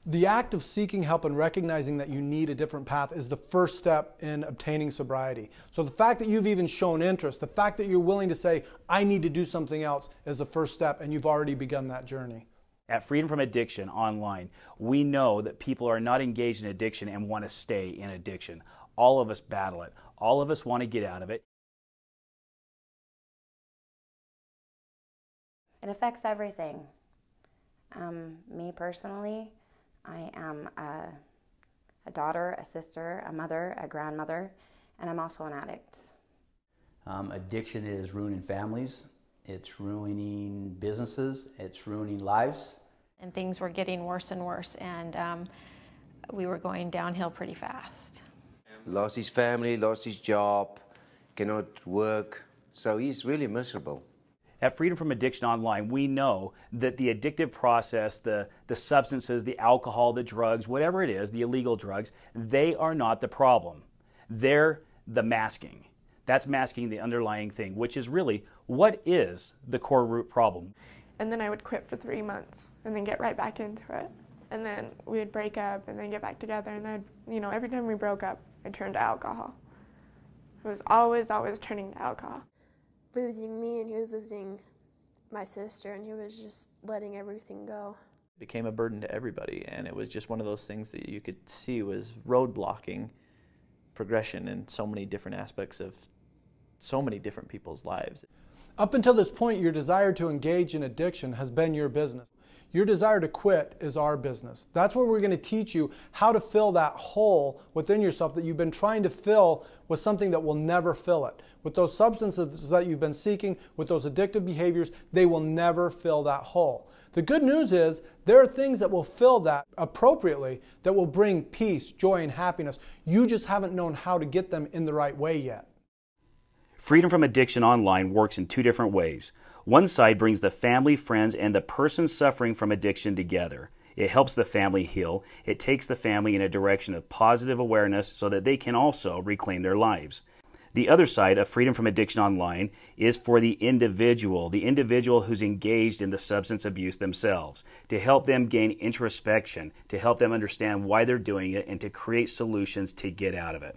The act of seeking help and recognizing that you need a different path is the first step in obtaining sobriety. So the fact that you've even shown interest, the fact that you're willing to say, I need to do something else, is the first step, and you've already begun that journey. At Freedom from Addiction Online, we know that people are not engaged in addiction and want to stay in addiction. All of us battle it. All of us want to get out of it. It affects everything. Me personally, I am a daughter, a sister, a mother, a grandmother, and I'm also an addict. Addiction is ruining families, it's ruining businesses, it's ruining lives. And things were getting worse and worse, and we were going downhill pretty fast. Lost his family, lost his job, cannot work, so he's really miserable. At Freedom from Addiction Online, we know that the addictive process, the substances, the alcohol, the drugs, whatever it is, the illegal drugs, they are not the problem. They're the masking. That's masking the underlying thing, which is really, what is the core root problem? And then I would quit for 3 months and then get right back into it. And then we would break up and then get back together. And every time we broke up, I turned to alcohol. It was always turning to alcohol. Losing me, and he was losing my sister, and he was just letting everything go. It became a burden to everybody, and it was just one of those things that you could see was roadblocking progression in so many different aspects of so many different people's lives. Up until this point, your desire to engage in addiction has been your business. Your desire to quit is our business. That's where we're going to teach you how to fill that hole within yourself that you've been trying to fill with something that will never fill it. With those substances that you've been seeking, with those addictive behaviors, they will never fill that hole. The good news is there are things that will fill that appropriately, that will bring peace, joy, and happiness. You just haven't known how to get them in the right way yet. Freedom from Addiction Online works in two different ways. One side brings the family, friends, and the person suffering from addiction together. It helps the family heal. It takes the family in a direction of positive awareness so that they can also reclaim their lives. The other side of Freedom from Addiction Online is for the individual who's engaged in the substance abuse themselves, to help them gain introspection, to help them understand why they're doing it, and to create solutions to get out of it.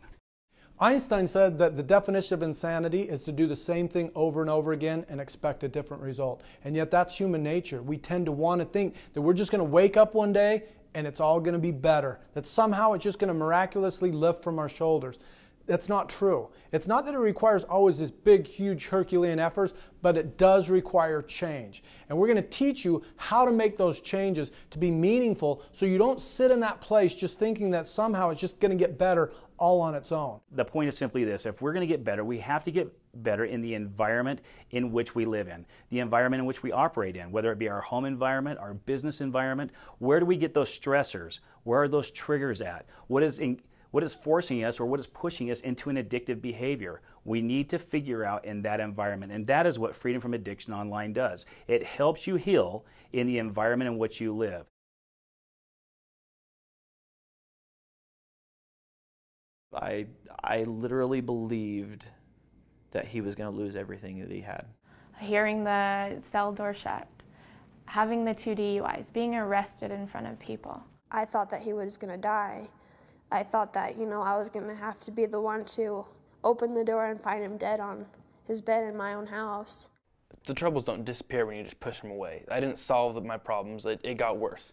Einstein said that the definition of insanity is to do the same thing over and over again and expect a different result. And yet that's human nature. We tend to want to think that we're just going to wake up one day and it's all going to be better, that somehow it's just going to miraculously lift from our shoulders. That's not true. It's not that it requires always this big, huge Herculean efforts, but it does require change. And we're going to teach you how to make those changes to be meaningful so you don't sit in that place just thinking that somehow it's just going to get better all on its own. The point is simply this: if we're going to get better, we have to get better in the environment in which we live in, the environment in which we operate in, whether it be our home environment, our business environment. Where do we get those stressors? Where are those triggers at? What is forcing us or what is pushing us into an addictive behavior? We need to figure out in that environment, and that is what Freedom from Addiction Online does. It helps you heal in the environment in which you live. I literally believed that he was going to lose everything that he had. Hearing the cell door shut, having the 2 DUIs, being arrested in front of people. I thought that he was going to die. I thought that, I was going to have to be the one to open the door and find him dead on his bed in my own house. The troubles don't disappear when you just push them away. I didn't solve my problems. It got worse.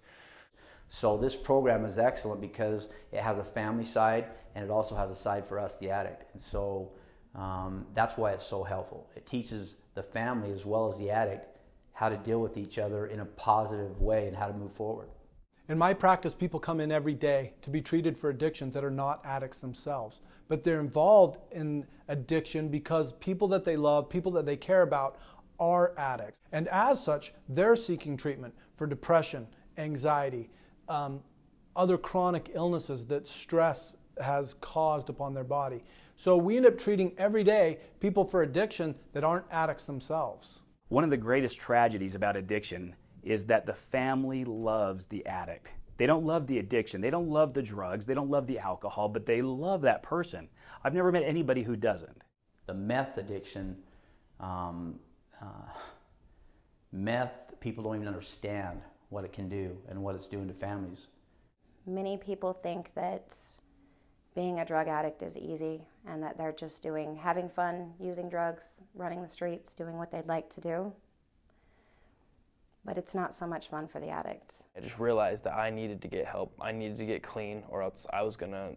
So this program is excellent because it has a family side and it also has a side for us, the addict. And so that's why it's so helpful. It teaches the family as well as the addict how to deal with each other in a positive way and how to move forward. In my practice, people come in every day to be treated for addictions that are not addicts themselves. But they're involved in addiction because people that they love, people that they care about, are addicts. And as such, they're seeking treatment for depression, anxiety, other chronic illnesses that stress has caused upon their body. So we end up treating every day people for addiction that aren't addicts themselves. One of the greatest tragedies about addiction is that the family loves the addict. They don't love the addiction. They don't love the drugs. They don't love the alcohol, but they love that person. I've never met anybody who doesn't. The meth addiction, meth, people don't even understand what it can do and what it's doing to families. Many people think that being a drug addict is easy and that they're just having fun, using drugs, running the streets, doing what they'd like to do. But it's not so much fun for the addicts. I just realized that I needed to get help. I needed to get clean, or else I was gonna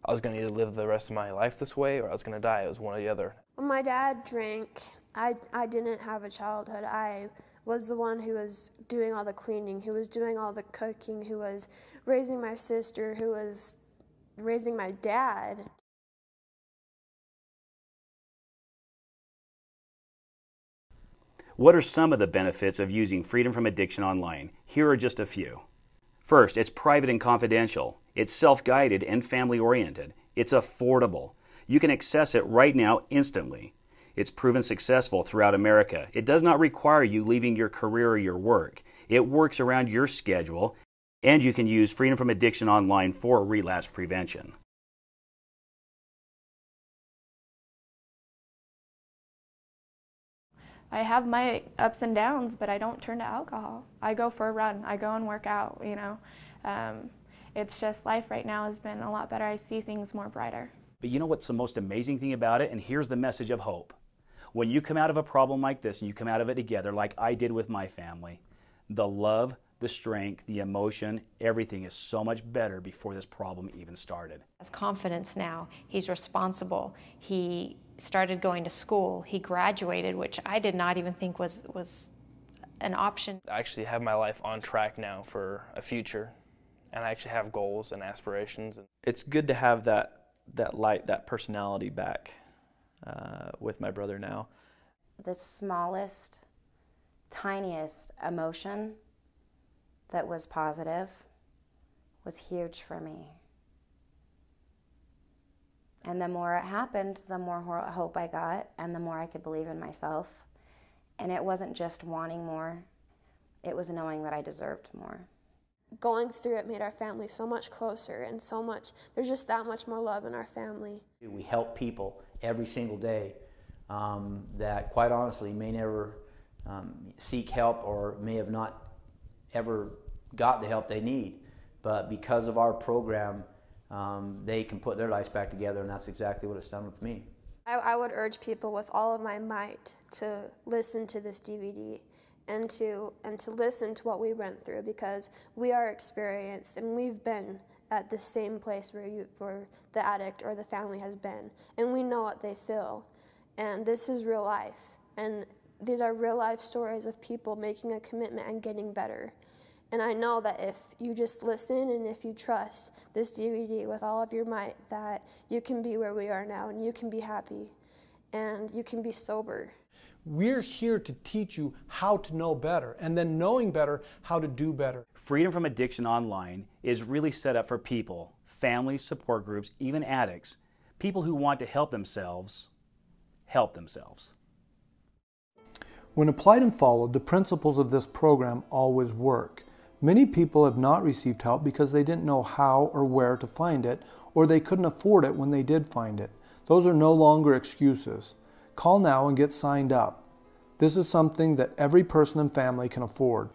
either live the rest of my life this way, or I was gonna die. It was one or the other. When my dad drank, I didn't have a childhood. I was the one who was doing all the cleaning, who was doing all the cooking, who was raising my sister, who was raising my dad. What are some of the benefits of using Freedom from Addiction online? Here are just a few. First, it's private and confidential. It's self-guided and family-oriented. It's affordable. You can access it right now instantly. It's proven successful throughout America. It does not require you leaving your career or your work. It works around your schedule, and you can use Freedom from Addiction online for relapse prevention. I have my ups and downs, but I don't turn to alcohol. I go for a run. I go and work out, you know. It's just life right now has been a lot better. I see things more brighter. But you know what's the most amazing thing about it? And here's the message of hope. When you come out of a problem like this and you come out of it together, like I did with my family, the love, the strength, the emotion, everything is so much better before this problem even started. Has confidence now. He's responsible. He started going to school. He graduated, which I did not even think was an option. I actually have my life on track now for a future, and I actually have goals and aspirations. It's good to have that light, that personality back with my brother now. The smallest, tiniest emotion that was positive was huge for me. And the more it happened, the more hope I got and the more I could believe in myself. And it wasn't just wanting more, it was knowing that I deserved more. Going through it made our family so much closer and so much, there's just that much more love in our family. We help people every single day that quite honestly may never seek help or may have not ever got the help they need. But because of our program, they can put their lives back together, and that's exactly what it's done with me. I would urge people with all of my might to listen to this DVD and to listen to what we went through, because we are experienced and we've been at the same place where the addict or the family has been, and we know what they feel. And this is real life, and these are real life stories of people making a commitment and getting better. And I know that if you just listen and if you trust this DVD with all of your might, that you can be where we are now, and you can be happy and you can be sober. We're here to teach you how to know better, and then knowing better, how to do better. Freedom from Addiction online is really set up for people, families, support groups, even addicts, people who want to help themselves help themselves. When applied and followed, the principles of this program always work. Many people have not received help because they didn't know how or where to find it, or they couldn't afford it when they did find it. Those are no longer excuses. Call now and get signed up. This is something that every person and family can afford.